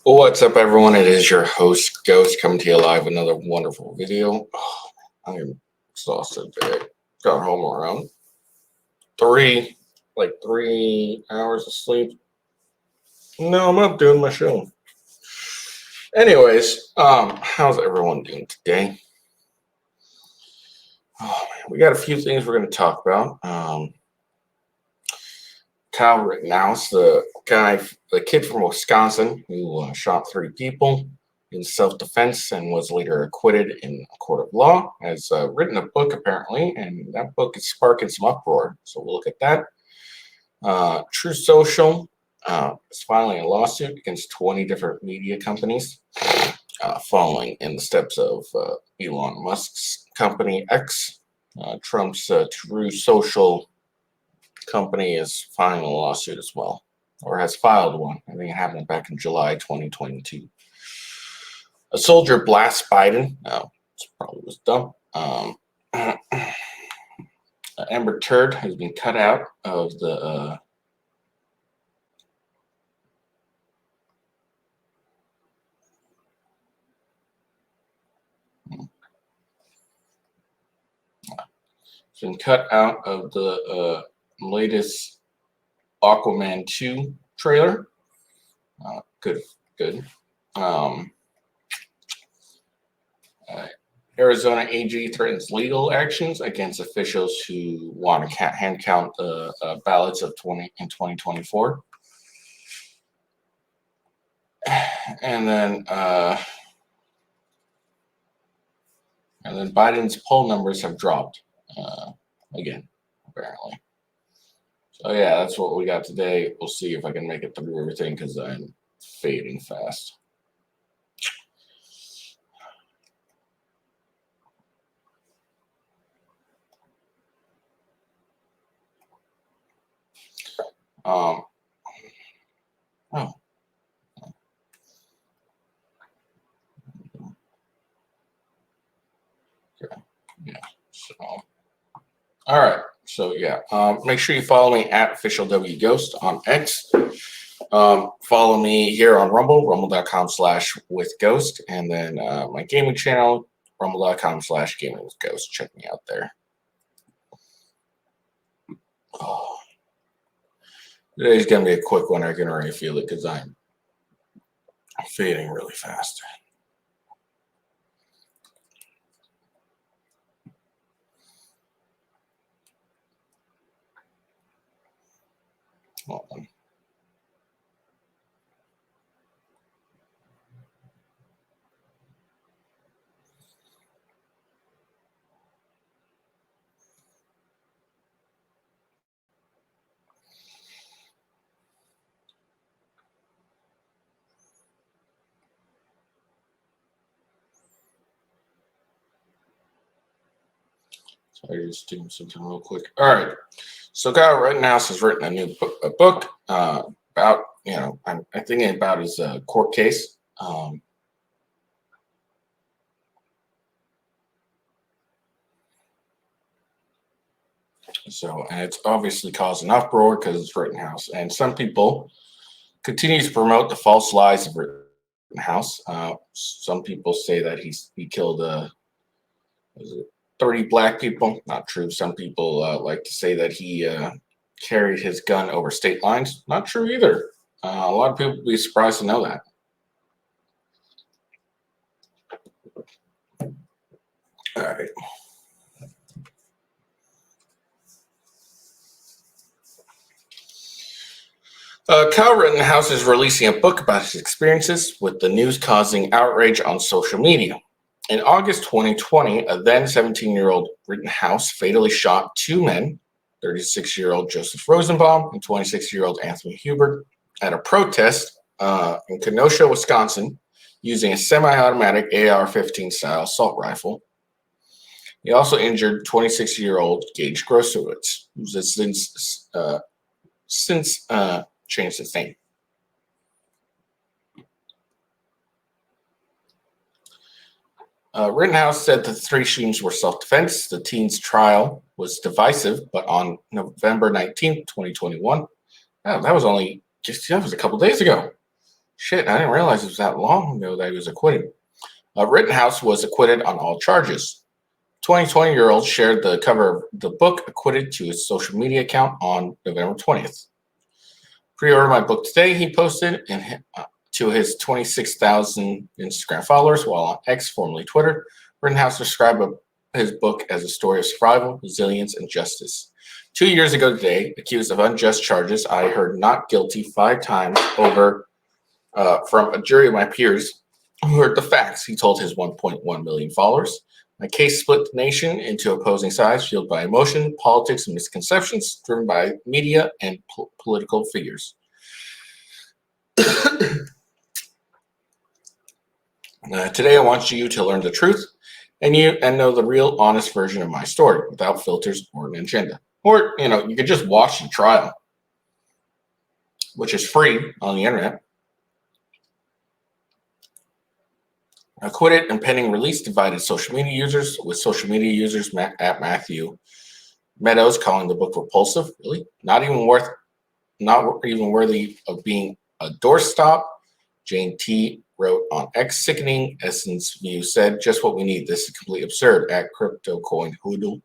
What's up, everyone? It is your host, Ghost, coming to you live with another wonderful video. Oh, I am exhausted today. Got home around 3 hours of sleep. No, I'm not doing my show. Anyways, how's everyone doing today? Oh, man, we got a few things we're going to talk about. Kyle Rittenhouse, the kid from Wisconsin who shot 3 people in self-defense and was later acquitted in a court of law, has written a book apparently, and that book is sparking some uproar. So we'll look at that. TrueSocial is filing a lawsuit against 20 different media companies, following in the steps of Elon Musk's company X. Trump's TrueSocial company is filing a lawsuit as well, or has filed one. I think it happened back in July 2022. A soldier blasts Biden. This probably was dumb. Amber Turd has been cut out of the latest Aquaman 2 trailer. Good. Arizona AG threatens legal actions against officials who want to hand count the ballots of 2024. And then Biden's poll numbers have dropped again, apparently. So yeah, that's what we got today. We'll see if I can make it through everything because I'm fading fast. Oh. Okay. Yeah. So. All right. So yeah. Make sure you follow me at officialwghost on X. Follow me here on Rumble, rumble.com/withghost, and then my gaming channel, rumble.com/gamingwithghost. Check me out there. Oh. Today's gonna be a quick one. I can already feel it because I'm fading really fast. Hold on. So I just doing something real quick. All right. So Kyle Rittenhouse has written a book about, I'm thinking about his court case. And it's obviously caused an uproar because it's Rittenhouse, and some people continue to promote the false lies of Rittenhouse. Some people say that he killed 30 black people. Not true. Some people like to say that he carried his gun over state lines. Not true either. A lot of people would be surprised to know that. All right. Kyle Rittenhouse is releasing a book about his experiences with the news causing outrage on social media. In August 2020, a then 17-year-old Rittenhouse fatally shot 2 men, 36-year-old Joseph Rosenbaum and 26-year-old Anthony Hubert, at a protest in Kenosha, Wisconsin, using a semi-automatic AR-15 style assault rifle. He also injured 26-year-old Gage Grosowitz, who's since changed his name. Rittenhouse said that the 3 shootings were self-defense. The teen's trial was divisive, but on November 19th, 2021, that was a couple days ago. Shit, I didn't realize it was that long ago that he was acquitted. Rittenhouse was acquitted on all charges. 20-year-old shared the cover of the book acquitted to his social media account on November 20th. Pre-order my book today, he posted to his 26,000 Instagram followers, while on X, formerly Twitter. Rittenhouse described his book as a story of survival, resilience, and justice. 2 years ago today, accused of unjust charges, I heard not guilty 5 times over from a jury of my peers who heard the facts, he told his 1.1 million followers. My case split the nation into opposing sides fueled by emotion, politics, and misconceptions driven by media and political figures. Today, I want you to learn the truth and know the real, honest version of my story without filters or an agenda. Or, you could just watch the trial, which is free on the internet. Acquitted and pending release divided social media users, with social media users at Matthew Meadows calling the book repulsive. Really? Not even worthy of being a doorstop. Jane T wrote on X, sickening. Essence View said, just what we need. This is completely absurd. At CryptoCoin Hoodle.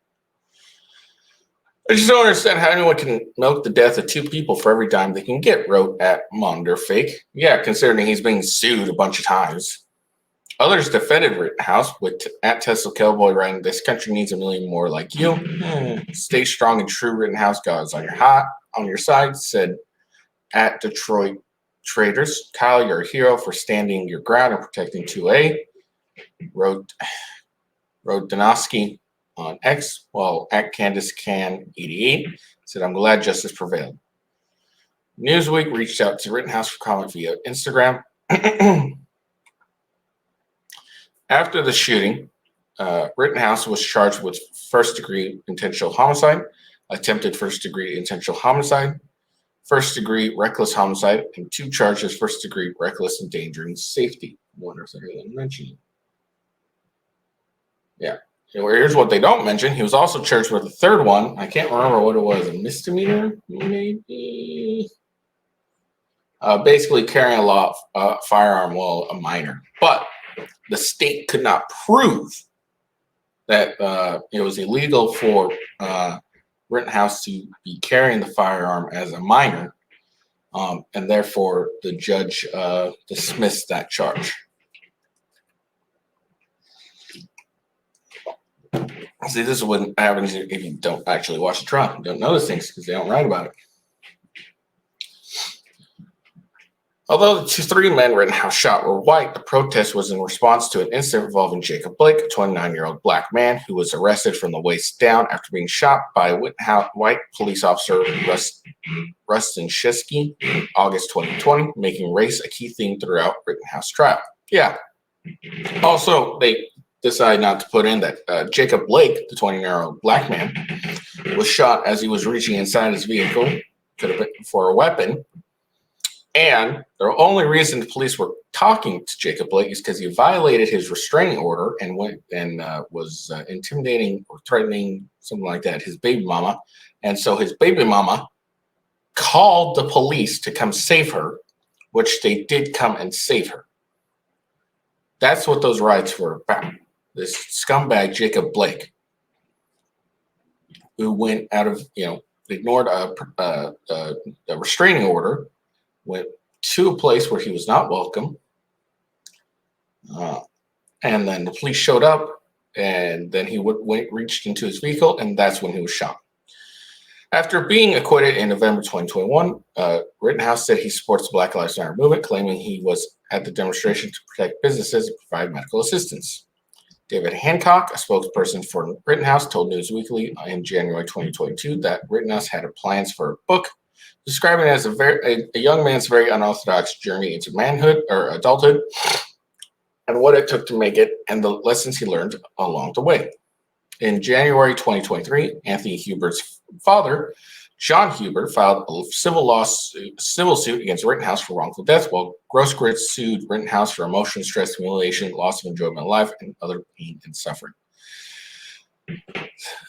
I just don't understand how anyone can milk the death of 2 people for every dime they can get, wrote at Monderfake. Yeah, considering he's being sued a bunch of times. Others defended Rittenhouse, with at Tesla Cowboy writing, this country needs a million more like you. Stay strong and true, Rittenhouse. God's on your side, said at Detroit Traders. Kyle, you're a hero for standing your ground and protecting 2A. Wrote Donosky on X, while at CandiceCan88 said, I'm glad justice prevailed. Newsweek reached out to Rittenhouse for comment via Instagram. After the shooting, Rittenhouse was charged with first-degree intentional homicide, attempted first-degree intentional homicide, first-degree reckless homicide, and 2 charges first-degree reckless endangering safety. I wonder if they're going to mention it. Yeah. Here's what they don't mention. He was also charged with a 3rd one. I can't remember what it was. A misdemeanor, maybe? Basically carrying a firearm while a minor. But the state could not prove that it was illegal for Rittenhouse to be carrying the firearm as a minor, and therefore the judge dismissed that charge. See, this is what happens if you don't actually watch the trial. You don't notice things because they don't write about it. Although the 3 men Rittenhouse shot were white, the protest was in response to an incident involving Jacob Blake, a 29-year-old black man who was arrested from the waist down after being shot by a white police officer, Rustin Shesky, in August 2020, making race a key theme throughout Rittenhouse trial. Yeah. Also, they decided not to put in that Jacob Blake, the 20-year-old black man, was shot as he was reaching inside his vehicle, could have been for a weapon. And the only reason the police were talking to Jacob Blake is because he violated his restraining order and was intimidating or threatening, something like that, his baby mama. And so his baby mama called the police to come save her, which they did come and save her. That's what those riots were about. This scumbag, Jacob Blake, who went out of, ignored a restraining order, went to a place where he was not welcome. And then the police showed up, and then he reached into his vehicle, and that's when he was shot. After being acquitted in November 2021, Rittenhouse said he supports the Black Lives Matter movement, claiming he was at the demonstration to protect businesses and provide medical assistance. David Hancock, a spokesperson for Rittenhouse, told Newsweekly in January 2022 that Rittenhouse had plans for a book describing it as a young man's very unorthodox journey into manhood or adulthood and what it took to make it and the lessons he learned along the way. In January 2023, Anthony Hubert's father, John Hubert, filed a civil suit against Rittenhouse for wrongful death, while Gross Grit sued Rittenhouse for emotion, stress, humiliation, loss of enjoyment of life, and other pain and suffering.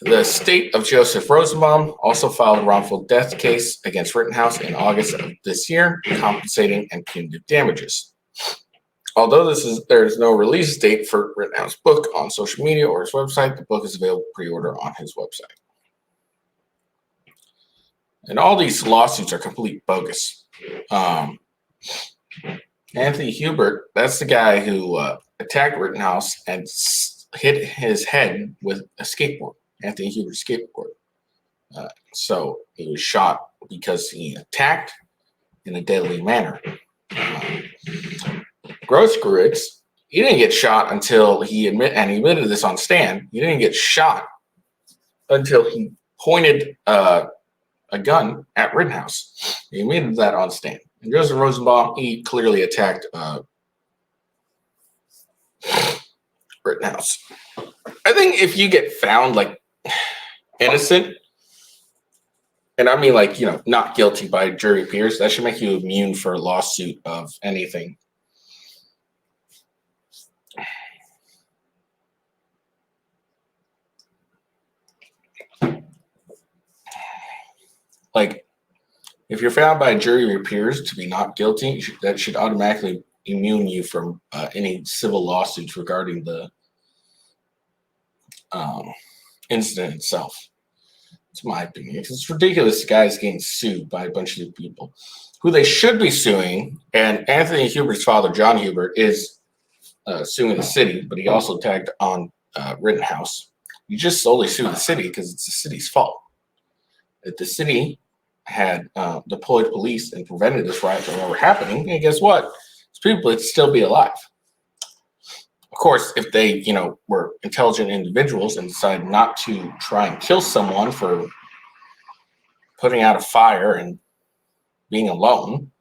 The state of Joseph Rosenbaum also filed a wrongful death case against Rittenhouse in August of this year, compensating and punitive damages. Although there is no release date for Rittenhouse's book on social media or his website, the book is available pre-order on his website. And all these lawsuits are complete bogus. Anthony Hubert, that's the guy who attacked Rittenhouse and hit his head with a skateboard, Anthony Hubert's skateboard. So he was shot because he attacked in a deadly manner. Grosskreutz, he didn't get shot until he admitted this on stand. He didn't get shot until he pointed a gun at Rittenhouse. He admitted that on stand. And Joseph Rosenbaum, he clearly attacked Rittenhouse. I think if you get found like innocent, and I mean like, not guilty by jury peers, that should make you immune for a lawsuit of anything. Like, if you're found by a jury of your peers to be not guilty, that should automatically immune you from any civil lawsuits regarding the incident itself. It's my opinion. It's ridiculous. The guy's getting sued by a bunch of people who they should be suing. And Anthony Hubert's father, John Hubert, is suing the city, but he also tagged on Rittenhouse. You just solely sue the city because it's the city's fault. If the city had deployed police and prevented this riot from ever happening, and guess what? These people would still be alive. Of course, if they, were intelligent individuals and decided not to try and kill someone for putting out a fire and being alone,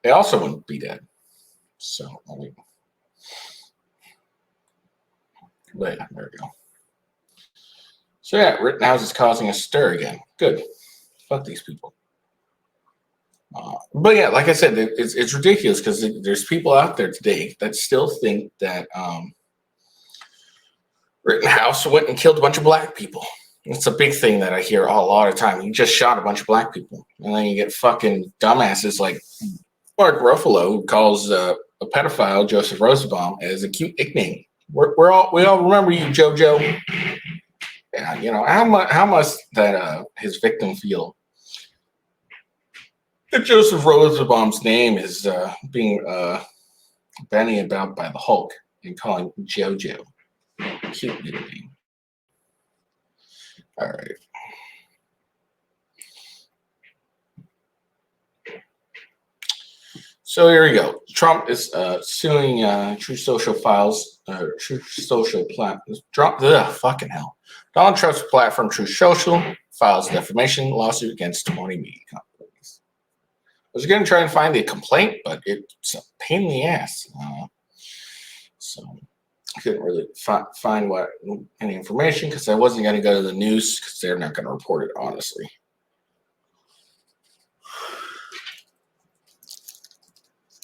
they also wouldn't be dead. So, but yeah, there we go. So yeah, Rittenhouse is causing a stir again. Good. Fuck these people. But yeah, like I said, it's ridiculous because there's people out there today that still think that Rittenhouse went and killed a bunch of black people. It's a big thing that I hear a lot of time. He just shot a bunch of black people. And then you get fucking dumbasses like Mark Ruffalo, who calls a pedophile Joseph Rosenbaum as a cute nickname. We all remember you, JoJo. Yeah, how must that his victim feel if Joseph Rosenbaum's name is being bandied about by the Hulk and calling JoJo cute nickname? All right. So here we go. Trump is suing TrueSocial files, TrueSocial platform. Fucking hell. Donald Trump's platform, TrueSocial, files a defamation lawsuit against 20 media companies. I was going to try and find the complaint, but it's a pain in the ass. So I couldn't really find any information because I wasn't going to go to the news because they're not going to report it honestly.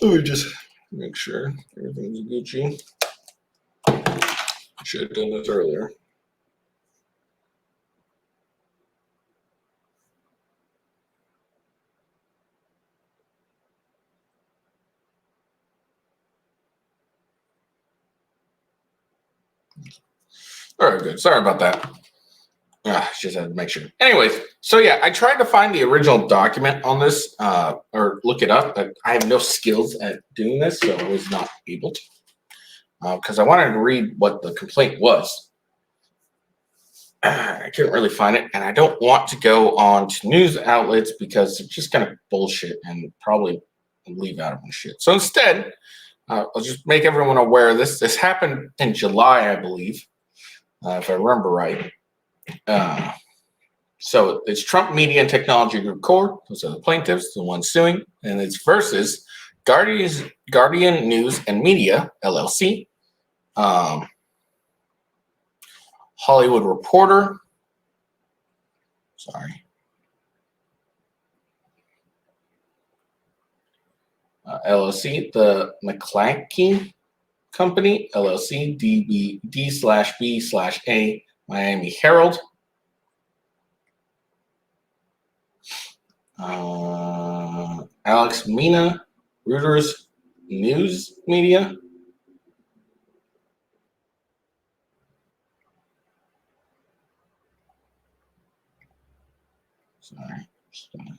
Let me just make sure everything's Gucci. I should have done this earlier. All right, good. Sorry about that. Just had to make sure. Anyways, so yeah, I tried to find the original document on this or look it up, but I have no skills at doing this, so I was not able to because I wanted to read what the complaint was. I couldn't really find it, and I don't want to go on to news outlets because they're just kind of bullshit and probably leave out of my shit. So instead, I'll just make everyone aware of this. This happened in July, I believe, if I remember right. So it's Trump Media and Technology Group Corp. Those are the plaintiffs, the ones suing, and it's versus Guardian News and Media LLC, Hollywood Reporter. Sorry. LLC, the McClanky Company, LLC, D/B/A Miami Herald, Alex Mina, Reuters News Media. Sorry, just gonna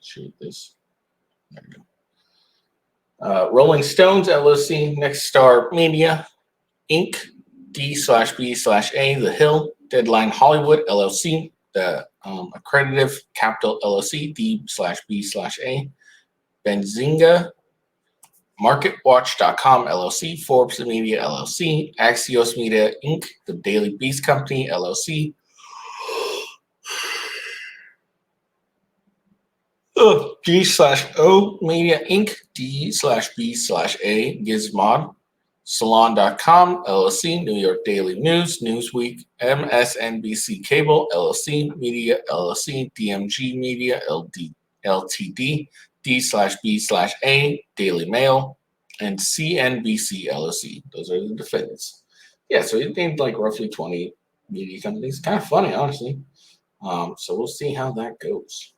shoot this. There we go. Rolling Stones LLC, Next Star Media, Inc., D/B/A, The Hill, Deadline Hollywood LLC, the Accreditive Capital LLC, D/B/A, Benzinga, MarketWatch.com LLC, Forbes Media LLC, Axios Media Inc., The Daily Beast Company LLC, D/O Media Inc., D/B/A, Gizmod, Salon.com LLC, New York Daily News, Newsweek, MSNBC Cable LLC, Media LLC, DMG Media Ltd, D/B/A, Daily Mail, and CNBC LLC. Those are the defendants. Yeah, so he named like roughly 20 media companies. Kind of funny, honestly. So we'll see how that goes.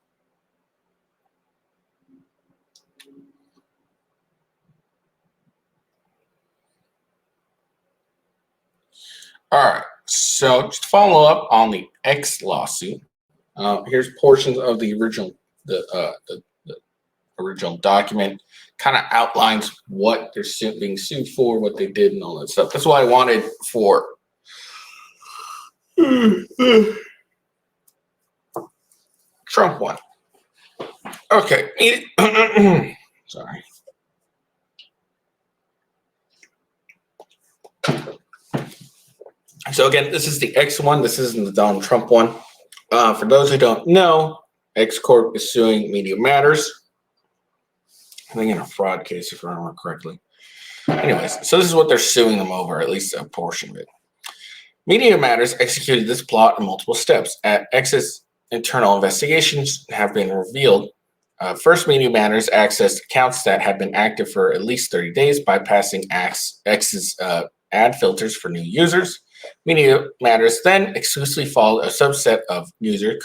All right. So just to follow up on the X lawsuit, here's portions of the original the original document. Kind of outlines what they're being sued for, what they did, and all that stuff. That's what I wanted for Trump one. Okay. Sorry. So again, this is the X one. This isn't the Donald Trump one. For those who don't know, X Corp is suing Media Matters. I think in a fraud case, if I remember correctly. Anyways, so this is what they're suing them over, at least a portion of it. Media Matters executed this plot in multiple steps. At X's internal investigations have been revealed. First, Media Matters accessed accounts that had been active for at least 30 days, bypassing X's ad filters for new users. Media Matters then exclusively followed a subset of users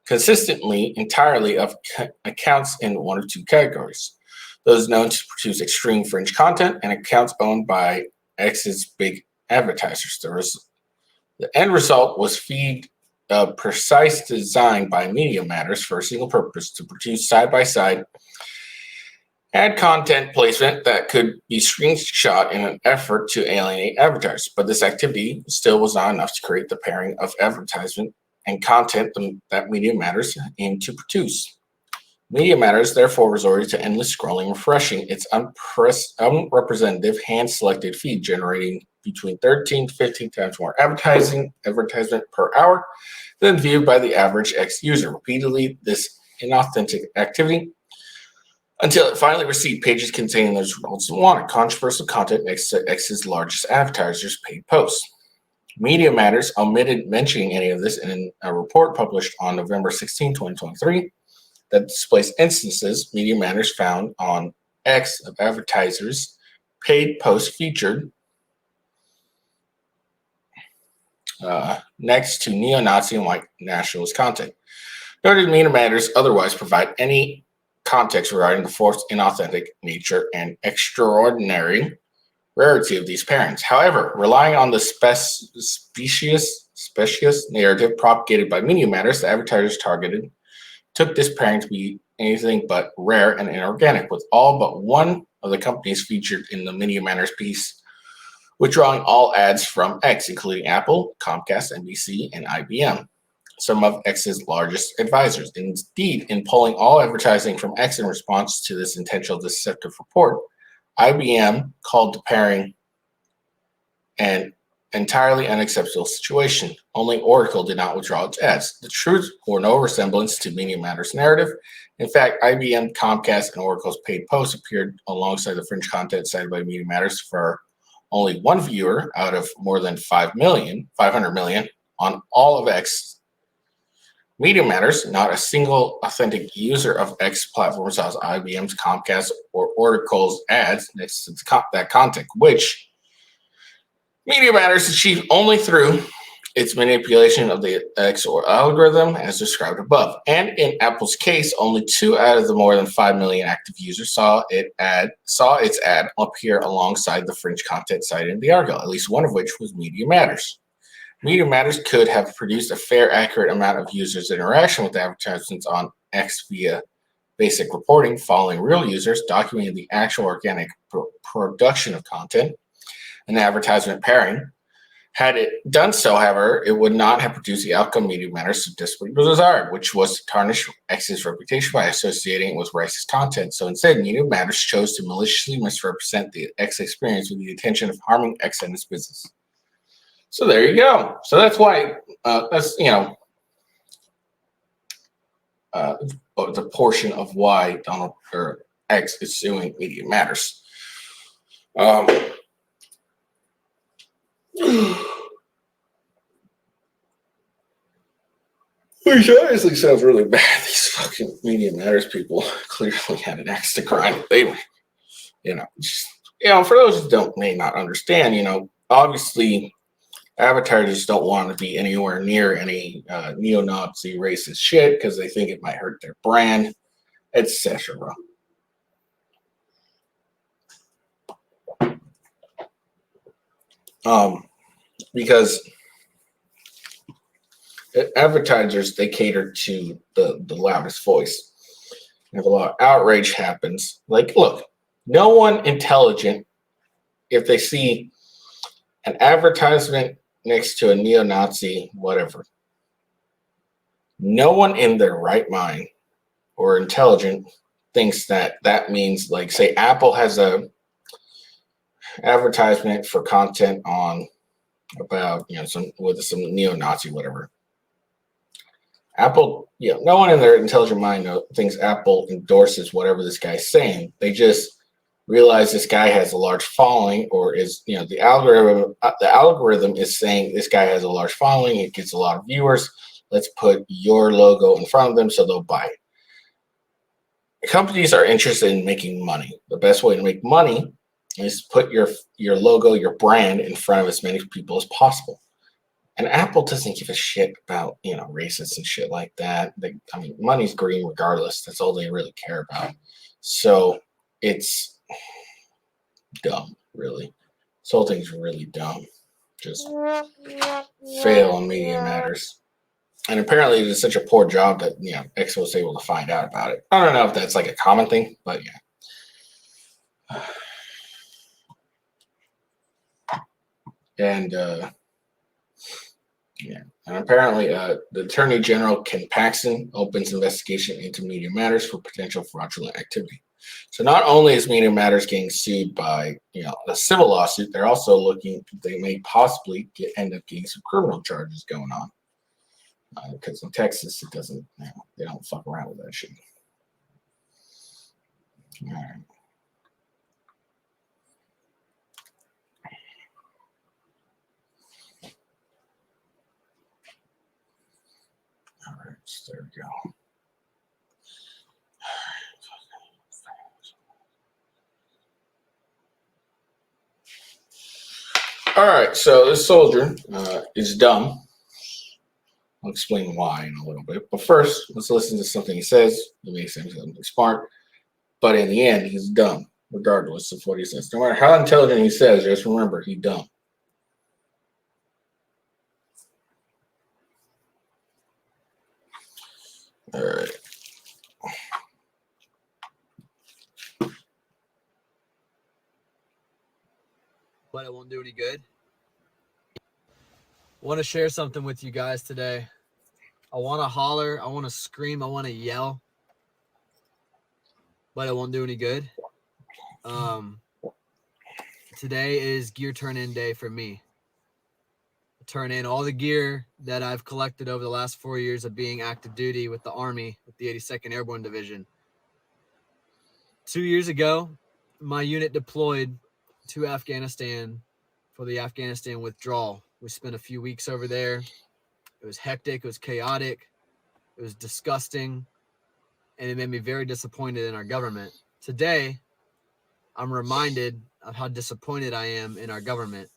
consistently entirely of accounts in one of two categories. Those known to produce extreme fringe content and accounts owned by X's big advertisers. The end result was feed precise design by Media Matters for a single purpose: to produce side-by-side ad content placement that could be screenshot in an effort to alienate advertisers. But this activity still was not enough to create the pairing of advertisement and content that Media Matters aimed to produce. Media Matters therefore resorted to endless scrolling, refreshing its unrepresentative hand-selected feed, generating between 13 to 15 times more advertisement per hour than viewed by the average X user. Repeatedly, this inauthentic activity until it finally received pages containing those results it wanted: controversial content next to X's largest advertisers' paid posts. Media Matters omitted mentioning any of this in a report published on November 16, 2023, that displays instances Media Matters found on X of advertisers' paid posts featured next to neo-Nazi and white nationalist content. Nor did Media Matters otherwise provide any context regarding the forced, inauthentic nature and extraordinary rarity of these pairings. However, relying on the specious narrative propagated by Media Matters, the advertisers targeted took this pairing to be anything but rare and inorganic, with all but one of the companies featured in the Media Matters piece withdrawing all ads from X, including Apple, Comcast, NBC, and IBM, some of X's largest advisors. Indeed, in pulling all advertising from X in response to this intentional deceptive report, IBM called the pairing an entirely unacceptable situation. Only Oracle did not withdraw its ads. The truth bore no resemblance to Media Matters' narrative. In fact, IBM, Comcast, and Oracle's paid posts appeared alongside the fringe content cited by Media Matters for only one viewer out of more than 500 million on all of X. Media Matters, not a single authentic user of X platform saw IBM's, Comcast, or Oracle's ads next to that content, which Media Matters achieved only through its manipulation of the XOR algorithm as described above. And in Apple's case, only 2 out of the more than 5 million active users saw its ad appear alongside the fringe content cited in the article, at least one of which was Media Matters. Media Matters could have produced a fair, accurate amount of users' interaction with advertisements on X via basic reporting, following real users, documenting the actual organic production of content, and advertisement pairing. Had it done so, however, it would not have produced the outcome Media Matters so desperately desired, which was to tarnish X's reputation by associating it with racist content. So instead, Media Matters chose to maliciously misrepresent the X experience with the intention of harming X and its business. So there you go. So that's why that's the portion of why Donald or X is suing Media Matters. Which honestly sounds really bad. These fucking Media Matters people clearly had an axe to grind. They were, for those who may not understand, obviously advertisers don't want to be anywhere near any neo-Nazi racist shit because they think it might hurt their brand, etc. Because advertisers, they cater to the loudest voice. If a lot of outrage happens, look, no one intelligent, if they see an advertisement next to a neo-Nazi, whatever, no one in their right mind or intelligent thinks that means, say Apple has a advertisement for content on about some neo-Nazi whatever. Apple, no one in their intelligent mind thinks Apple endorses whatever this guy's saying. They just realize this guy has a large following, or is the algorithm is saying this guy has a large following. It gets a lot of viewers. Let's put your logo in front of them so they'll buy it. Companies are interested in making money. The best way to make money is put your logo, your brand in front of as many people as possible. And Apple doesn't give a shit about, racists and shit like that. Money's green regardless. That's all they really care about. So it's dumb, really. This whole thing's really dumb. Just fail on Media Matters. And apparently it did such a poor job that, X was able to find out about it. I don't know if that's a common thing, but yeah. And apparently the Attorney General Ken Paxton opens investigation into Media Matters for potential fraudulent activity. So not only is Media Matters getting sued by a civil lawsuit, they're also they may possibly end up getting some criminal charges going on. Because in Texas, it doesn't, they don't fuck around with that shit. All right. All right, so there we go. All right, so this soldier is dumb. I'll explain why in a little bit. But first, let's listen to something he says. He may say something smart, but in the end, he's dumb, regardless of what he says. No matter how intelligent he says, just remember, he's dumb. All right. But it won't do any good. I want to share something with you guys today. I want to holler, I want to scream, I want to yell, but it won't do any good. Today is gear turn-in day for me. I turn in all the gear that I've collected over the last 4 years of being active duty with the Army, with the 82nd Airborne Division. 2 years ago, my unit deployed to Afghanistan for the Afghanistan withdrawal. We spent a few weeks over there. It was hectic. It was chaotic. It was disgusting. And it made me very disappointed in our government. Today, I'm reminded of how disappointed I am in our government.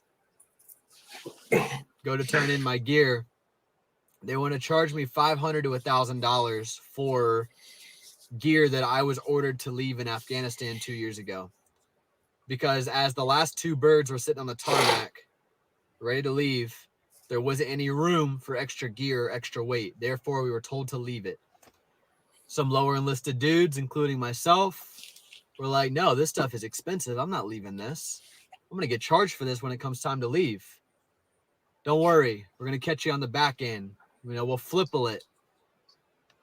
go to turn in my gear, they want to charge me $500 to $1,000 for gear that I was ordered to leave in Afghanistan 2 years ago. Because as the last two birds were sitting on the tarmac, ready to leave, there wasn't any room for extra gear or extra weight. Therefore, we were told to leave it. Some lower enlisted dudes, including myself, were like, no, this stuff is expensive. I'm not leaving this. I'm going to get charged for this when it comes time to leave. Don't worry. We're going to catch you on the back end. We'll flipple it.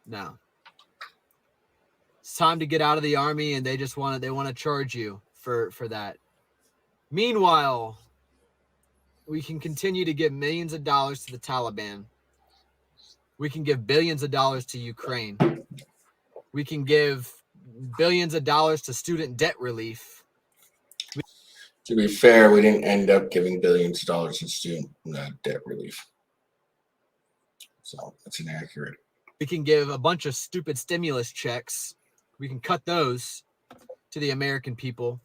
No. It's time to get out of the Army, and they want to charge you for that. Meanwhile, we can continue to give millions of dollars to the Taliban. We can give billions of dollars to Ukraine. We can give billions of dollars to student debt relief. To be fair, we didn't end up giving billions of dollars in student debt relief. So that's inaccurate. We can give a bunch of stupid stimulus checks. We can cut those to the American people.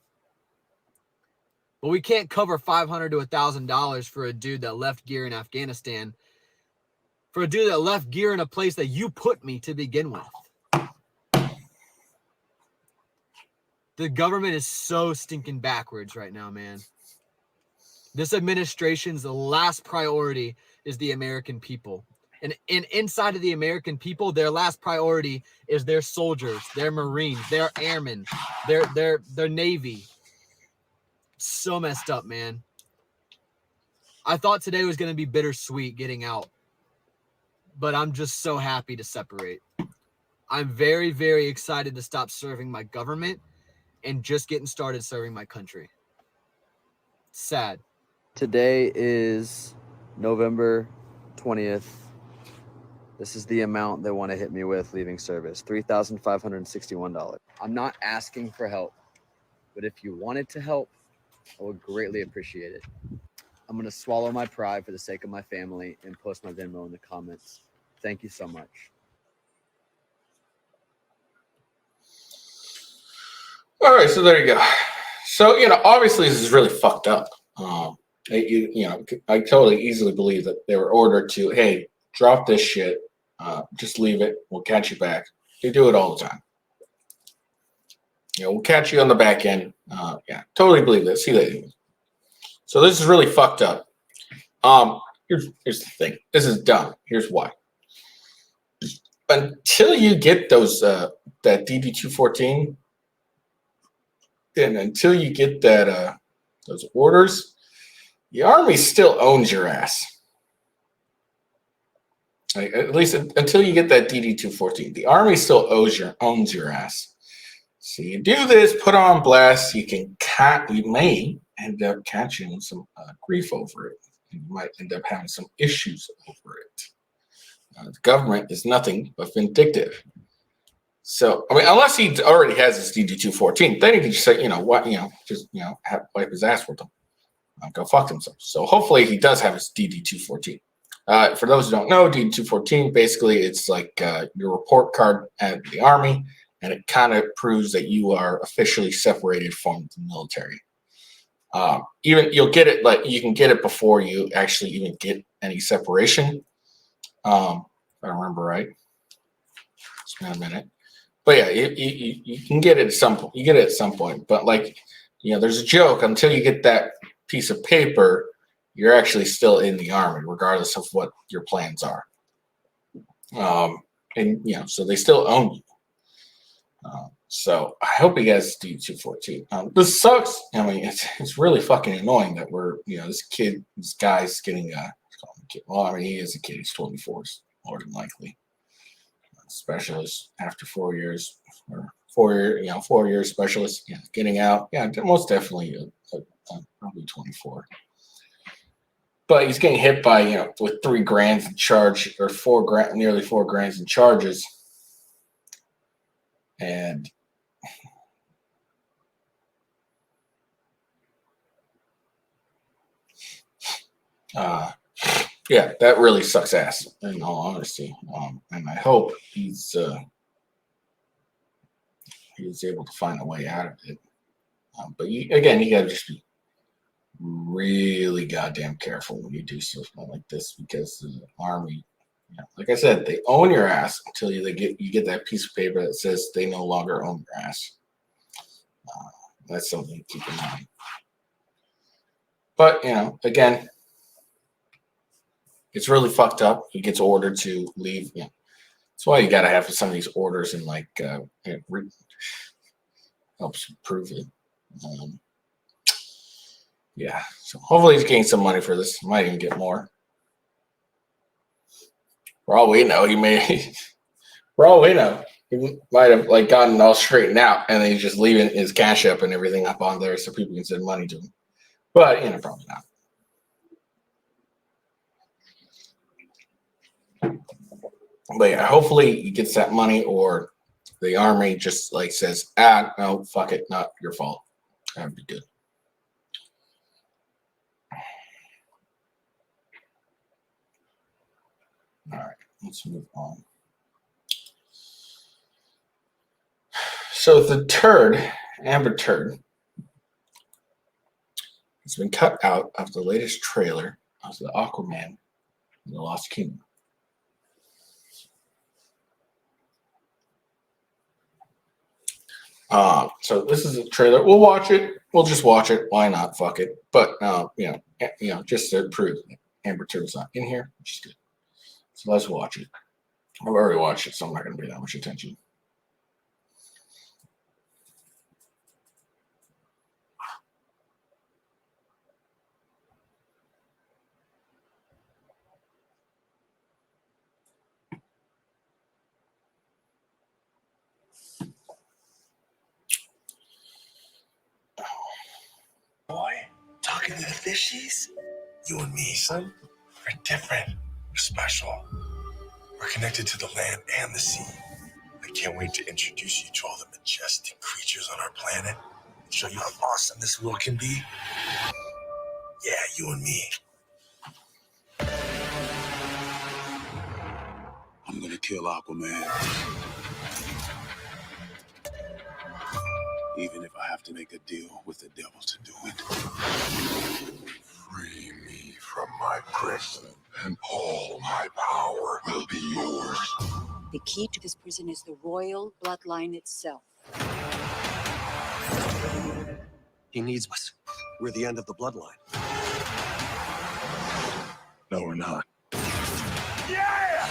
But we can't cover $500 to $1,000 for a dude that left gear in Afghanistan, for a dude that left gear in a place that you put me to begin with. The government is so stinking backwards right now, man. This administration's last priority is the American people. And inside of the American people, their last priority is their soldiers, their Marines, their airmen, their Navy. So messed up, man. I thought today was going to be bittersweet getting out, but I'm just so happy to separate. I'm very, very excited to stop serving my government and just getting started serving my country. Sad. Today is November 20th. This is the amount they want to hit me with leaving service, $3,561. I'm not asking for help, but if you wanted to help, I would greatly appreciate it. I'm going to swallow my pride for the sake of my family and post my Venmo in the comments. Thank you so much. All right, so there you go. So, obviously this is really fucked up. I totally easily believe that they were ordered to, hey, drop this shit, just leave it, we'll catch you back. They do it all the time. We'll catch you on the back end. Totally believe that. See that. So this is really fucked up. Here's the thing. This is dumb. Here's why. Until you get those that DD-214, and until you get that those orders, the Army still owns your ass. At least until you get that DD-214, the Army still owns your ass. So you do this, put on blast. You may end up catching some grief over it. You might end up having some issues over it. The government is nothing but vindictive. So, unless he already has his DD-214, then he can just say, wipe his ass with them. Go fuck himself. So hopefully he does have his DD-214. For those who don't know, DD-214, basically it's like your report card at the Army, and it kind of proves that you are officially separated from the military. Even you'll get it, like you can get it before you actually even get any separation. If I remember right. It's been a minute. But yeah, you can get it at some point. You get it at some point. But there's a joke. Until you get that piece of paper, you're actually still in the Army, regardless of what your plans are. So they still own you. So I hope he has DD-214. This sucks. It's really fucking annoying that this guy's getting he is a kid. He's 24, more than likely. Specialist after 4 years, or 4 years specialist, getting out. Most definitely probably 24. But he's getting hit by, with $3,000 in charge, or nearly $4,000 in charges. And that really sucks ass, in all honesty. And I hope he's able to find a way out of it. But you got to just be really goddamn careful when you do something like this, because the Army, like I said, they own your ass until you get that piece of paper that says they no longer own your ass. That's something to keep in mind. But again, it's really fucked up. He gets ordered to leave. That's why you got to have some of these orders and helps prove it. So hopefully he's getting some money for this. Might even get more. For all we know, he may. For all we know, he might have gotten all straightened out, and then he's just leaving his Cash App and everything up on there so people can send money to him. But probably not. But hopefully he gets that money, or the Army just says, no, fuck it, not your fault. That would be good. All right, let's move on. So the Turd, Amber Turd, has been cut out of the latest trailer of the Aquaman in the Lost Kingdom. So this is a trailer. We'll watch it. We'll just watch it. Why not? Fuck it. But just to prove that Amber Turd's not in here, which is good. So let's watch it. I've already watched it, so I'm not going to pay that much attention. Boy, talking to the fishies? You and me, son, are different. We're special. We're connected to the land and the sea. I can't wait to introduce you to all the majestic creatures on our planet. Show you how awesome this world can be. Yeah, you and me. I'm gonna kill Aquaman. Even if I have to make a deal with the devil to do it. Free me from my prison, and all my power will be yours. The key to this prison is the royal bloodline itself. He needs us. We're the end of the bloodline. No, we're not. Yeah!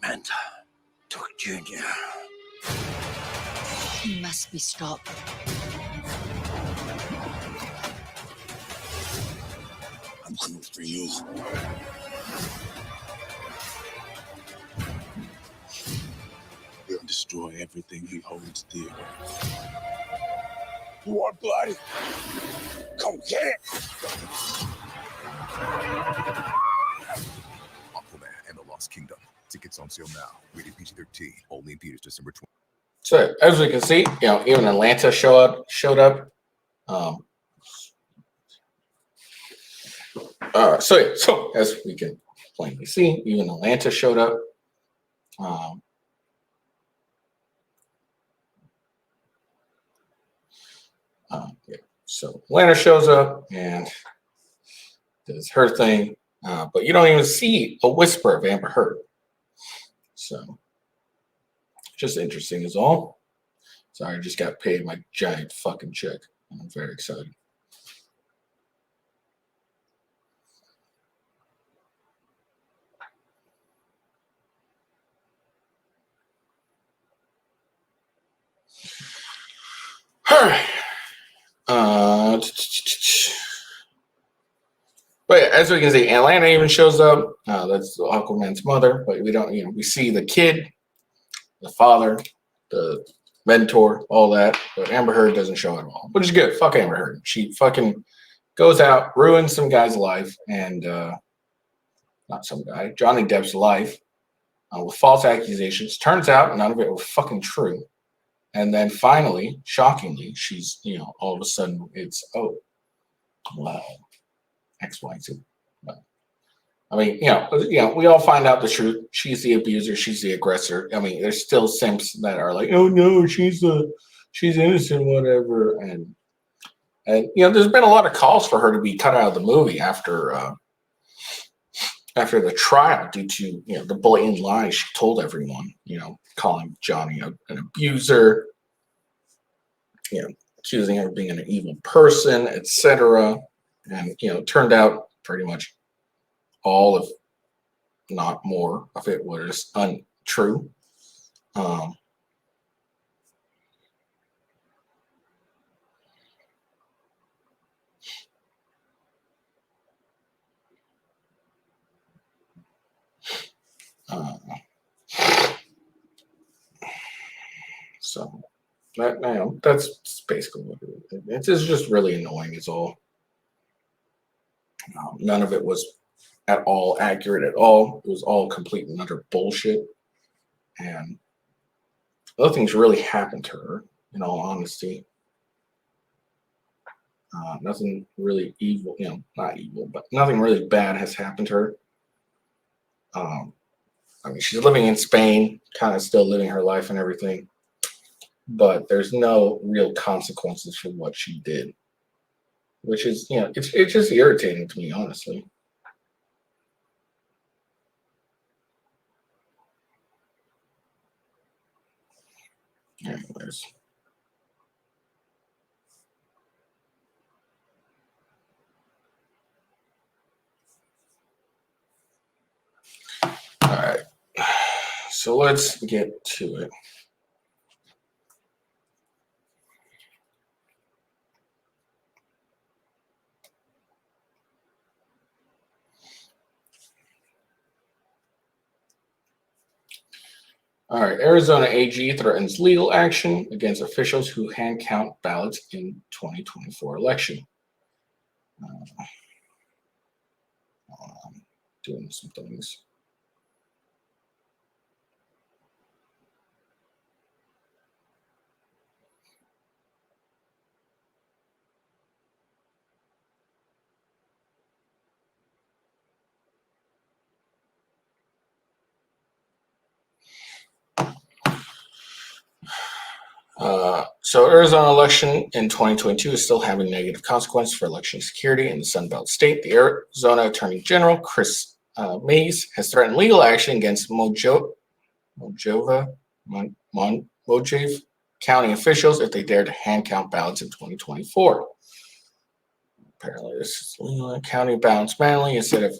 Manta took Junior. He must be stopped. I'm coming for you. We'll destroy everything he holds dear. You want blood? Come get it! Aquaman and the Lost Kingdom. Tickets on sale now. Rated PG-13. Only in theaters December 20th. So as we can see, even Atlanta showed up. So as we can plainly see, even Atlanta showed up. So Atlanta shows up and does her thing, but you don't even see a whisper of Amber Heard. So just interesting is all. Sorry, I just got paid my giant fucking check. I'm very excited. All right. But yeah, as we can see, Atlanta even shows up. That's Aquaman's mother, but we don't, we see the kid, the father, the mentor, all that. But Amber Heard doesn't show at all, which is good. Fuck Amber Heard. She fucking goes out, ruins some guy's life, and not some guy, Johnny Depp's life, with false accusations. Turns out none of it was fucking true. And then finally, shockingly, she's, all of a sudden it's, wow, XYZ. I mean, we all find out the truth. She's the abuser. She's the aggressor. I mean, there's still simps that are like, oh no, she's the she's innocent, whatever. And there's been a lot of calls for her to be cut out of the movie after the trial due to the blatant lies she told everyone. Calling Johnny an abuser, accusing him of being an evil person, etc. And it turned out pretty much all of, not more of it, was untrue. So that's basically what it is. It's just really annoying is all. None of it was at all accurate at all. It was all complete and utter bullshit. And nothing's really happened to her, in all honesty. Nothing really evil, not evil, but nothing really bad has happened to her. She's living in Spain, kind of still living her life and everything. But there's no real consequences for what she did. Which is, it's just irritating to me, honestly. Anyways. All right. So let's get to it. All right, Arizona AG threatens legal action against officials who hand count ballots in 2024 election. Doing some things. So Arizona election in 2022 is still having negative consequences for election security in the Sun Belt state. The Arizona Attorney General, Chris Mays, has threatened legal action against Mojave County officials if they dare to hand count ballots in 2024. Apparently, this is legal county ballots manually instead of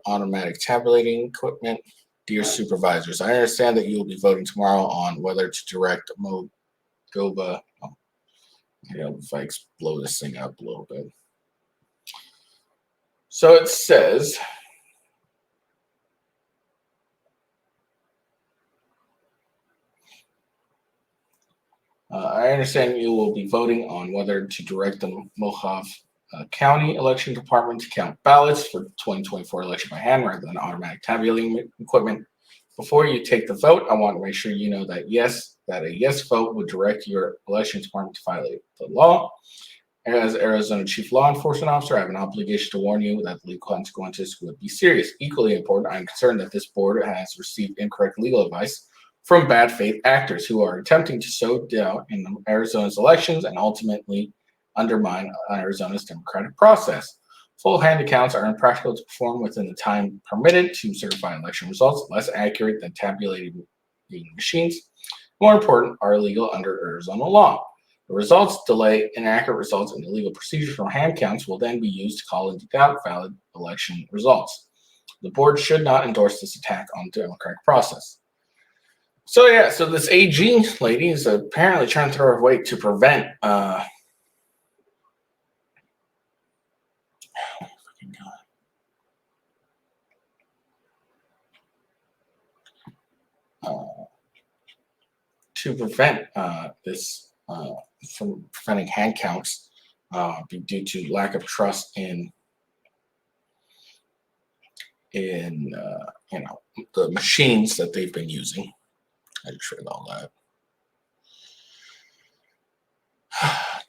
automatic tabulating equipment. Dear supervisors, I understand that you will be voting tomorrow on whether to direct Moldova. If I blow this thing up a little bit. So it says, I understand you will be voting on whether to direct the Mojave County Election Department to count ballots for 2024 election by hand rather than automatic tabulating equipment. Before you take the vote, I want to make sure you know that a yes vote would direct your election department to violate the law. As Arizona Chief Law Enforcement Officer, I have an obligation to warn you that the legal consequences would be serious. Equally important, I am concerned that this board has received incorrect legal advice from bad faith actors who are attempting to sow doubt in Arizona's elections and ultimately undermine Arizona's democratic process. Full hand accounts are impractical to perform within the time permitted to certify election results, less accurate than tabulating machines. More important, are illegal under Arizona law. The results delay inaccurate results and illegal procedures from hand counts will then be used to call into doubt valid election results. The board should not endorse this attack on the democratic process. So this AG lady is apparently trying to throw her weight to prevent this from preventing hand counts due to lack of trust in the machines that they've been using. I just read all that.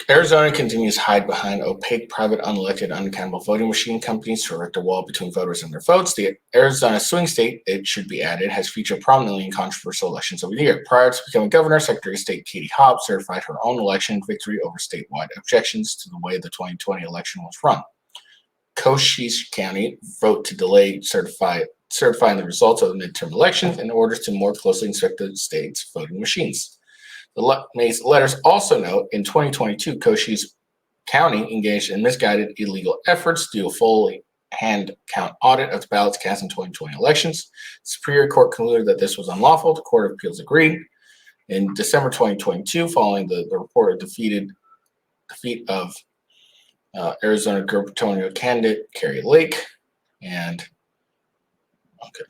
Arizona continues to hide behind opaque, private, unelected, unaccountable voting machine companies to erect a wall between voters and their votes. The Arizona swing state, it should be added, has featured prominently in controversial elections over the year. Prior to becoming governor, Secretary of State Katie Hobbs certified her own election victory over statewide objections to the way the 2020 election was run. Cochise County vote to delay certifying the results of the midterm elections in order to more closely inspect the state's voting machines. The letters also note in 2022, Cochise County engaged in misguided illegal efforts to do a full hand count audit of the ballots cast in 2020 elections. The Superior Court concluded that this was unlawful. The Court of Appeals agreed. In December 2022, following the reported defeat of Arizona gubernatorial candidate Carrie Lake, and okay,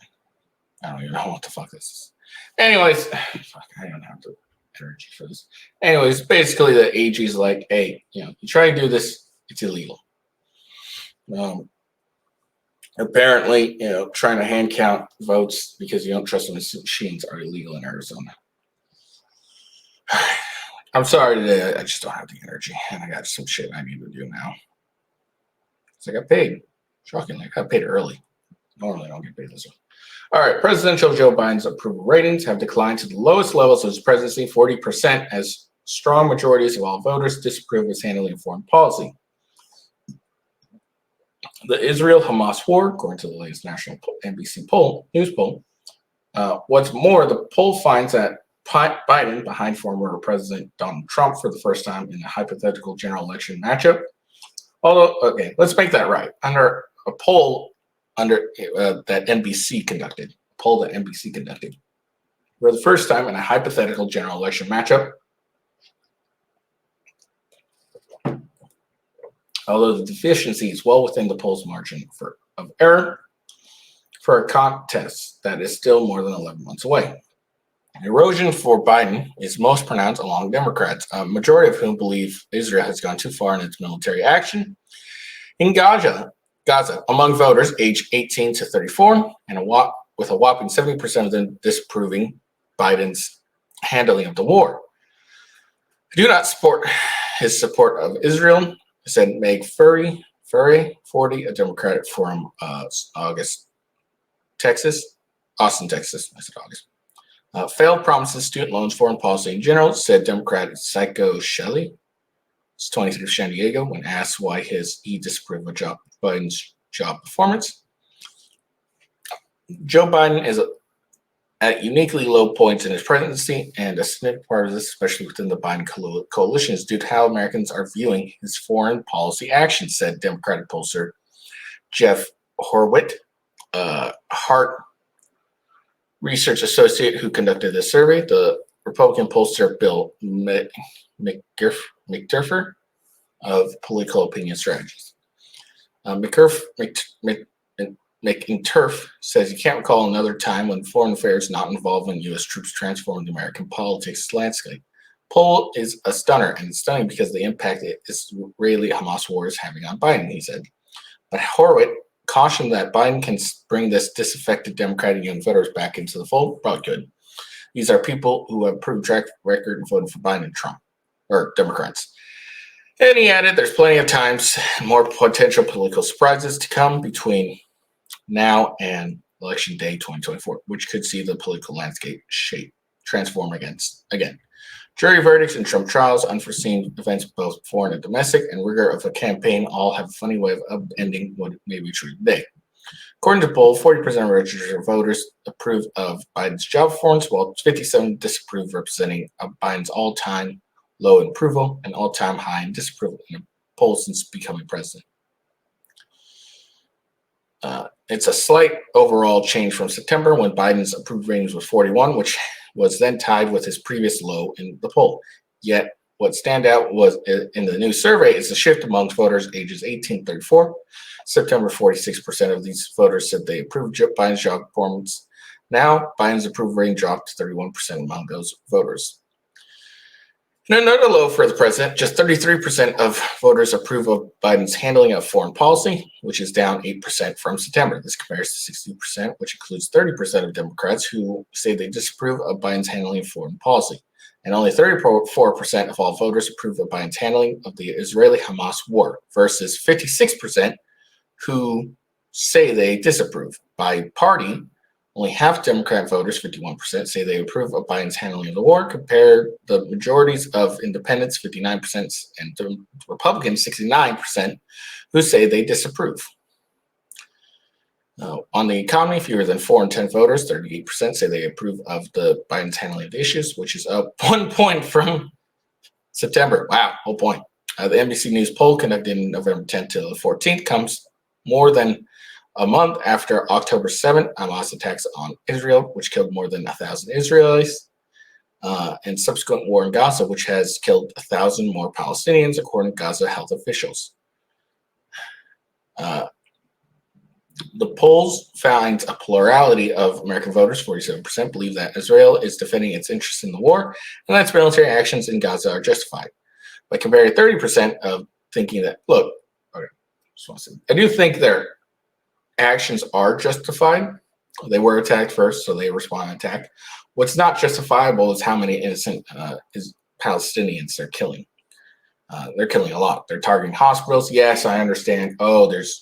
I don't even know what the fuck this is. Anyways, fuck, I don't have the energy for this. Anyways, basically the AG is like, hey, you try to do this, it's illegal. Apparently, trying to hand count votes because you don't trust the machines are illegal in Arizona. I'm sorry today, I just don't have the energy, and I got some shit I need to do now. So I got paid. Shockingly, I got paid early. Normally, I don't get paid this early. All right, presidential Joe Biden's approval ratings have declined to the lowest levels of his presidency, 40%, as strong majorities of all voters disapprove of his handling of foreign policy. The Israel-Hamas war, according to the latest national NBC news poll. What's more, the poll finds that Biden behind former President Donald Trump for the first time in a hypothetical general election matchup. Although, okay, let's make that right. Under a poll that NBC conducted, for the first time in a hypothetical general election matchup. Although the deficiency is well within the poll's margin of error for a contest that is still more than 11 months away. Erosion for Biden is most pronounced along Democrats, a majority of whom believe Israel has gone too far in its military action. In Gaza, among voters aged 18 to 34, and with a whopping 70% of them disapproving Biden's handling of the war. I do not support his support of Israel, said Meg Furry, 40, a Democrat from Austin, Texas. I said August. Failed promises, student loans, foreign policy in general, said Democrat Psycho Shelley. It's 23 of San Diego when asked why he disapproved of Biden's job performance. Joe Biden is at uniquely low points in his presidency, and a significant part of this, especially within the Biden coalition, is due to how Americans are viewing his foreign policy actions, said Democratic pollster Jeff Horwitz, Hart research associate who conducted this survey. The Republican pollster Bill McDurfer of Political Opinion Strategies. McInturf says he can't recall another time when foreign affairs not involving U.S. troops transformed the American politics landscape. Poll is a stunner, and it's stunning because of the impact the Israeli-Hamas war is having on Biden, he said. But Horwitz cautioned that Biden can bring this disaffected Democratic Union voters back into the fold. Probably could. These are people who have proved track record and voted for Biden and Trump, or Democrats. And he added, there's plenty of times, more potential political surprises to come between now and Election Day 2024, which could see the political landscape transform again. Jury verdicts and Trump trials, unforeseen events, both foreign and domestic, and rigor of a campaign all have a funny way of ending what may be true today. According to the poll, 40% of registered voters approve of Biden's job performance, while 57% disapprove, representing Biden's all-time low in approval and all-time high in disapproval in a poll since becoming president. It's a slight overall change from September when Biden's approved ratings was 41, which was then tied with his previous low in the poll. Yet, what stand out was in the new survey is the shift amongst voters ages 18 to 34. September, 46% of these voters said they approved Biden's job performance. Now, Biden's approved rating dropped to 31% among those voters. And another low for the president, just 33% of voters approve of Biden's handling of foreign policy, which is down 8% from September. This compares to 60%, which includes 30% of Democrats who say they disapprove of Biden's handling of foreign policy, and only 34% of all voters approve of Biden's handling of the Israeli-Hamas war, versus 56% who say they disapprove. By party, only half Democrat voters, 51%, say they approve of Biden's handling of the war, compared the majorities of independents, 59%, and the Republicans, 69%, who say they disapprove. On the economy, fewer than 4 in 10 voters, 38%, say they approve of the Biden's handling of the issues, which is up 1 point from September. Wow, whole point. The NBC News poll conducted in November 10th to the 14th comes more than a month after October 7th, Hamas attacks on Israel, which killed more than 1,000 Israelis, and subsequent war in Gaza, which has killed 1,000 more Palestinians, according to Gaza health officials. The polls find a plurality of American voters, 47%, believe that Israel is defending its interests in the war and that its military actions in Gaza are justified. By comparing 30% of thinking that, look, okay, I do think their actions are justified. They were attacked first, so they respond and attack. What's not justifiable is how many innocent Palestinians they're killing. They're killing a lot. They're targeting hospitals. Yes, I understand. Oh, there's,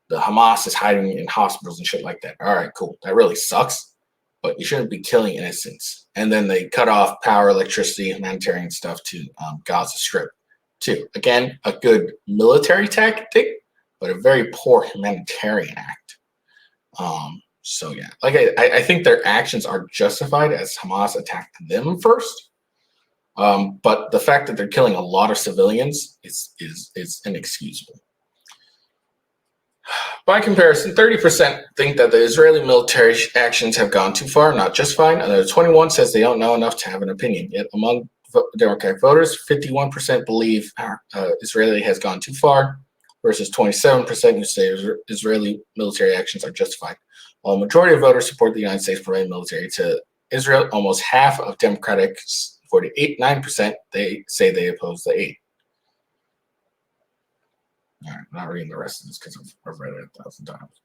the Hamas is hiding in hospitals and shit like that. All right, cool. That really sucks, but you shouldn't be killing innocents. And then they cut off power, electricity, humanitarian stuff to Gaza Strip, too. Again, a good military tactic, but a very poor humanitarian act. So, yeah, like I think their actions are justified as Hamas attacked them first. But the fact that they're killing a lot of civilians is inexcusable. By comparison, 30% think that the Israeli military actions have gone too far, not justified. Another 21% says they don't know enough to have an opinion. Yet among Democratic voters, 51% believe Israeli has gone too far, versus 27% who say Israeli military actions are justified. While a majority of voters support the United States providing military to Israel, almost half of Democrats, 9%, they say they oppose the aid. All right, I'm not reading the rest of this because I've read it 1,000 times.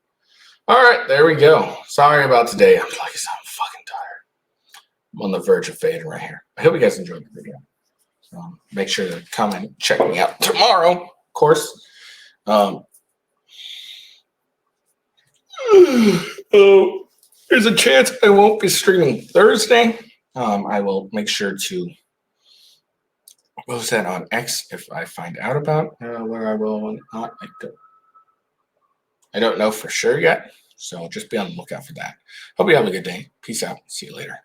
All right, there we go. Sorry about today. I'm fucking tired. I'm on the verge of fading right here. I hope you guys enjoyed the video. Make sure to comment, check me out tomorrow, of course. There's a chance I won't be streaming Thursday. I will make sure to post that on X if I find out about where I will or not. I don't know for sure yet, so just be on the lookout for that. Hope you have a good day. Peace out. See you later.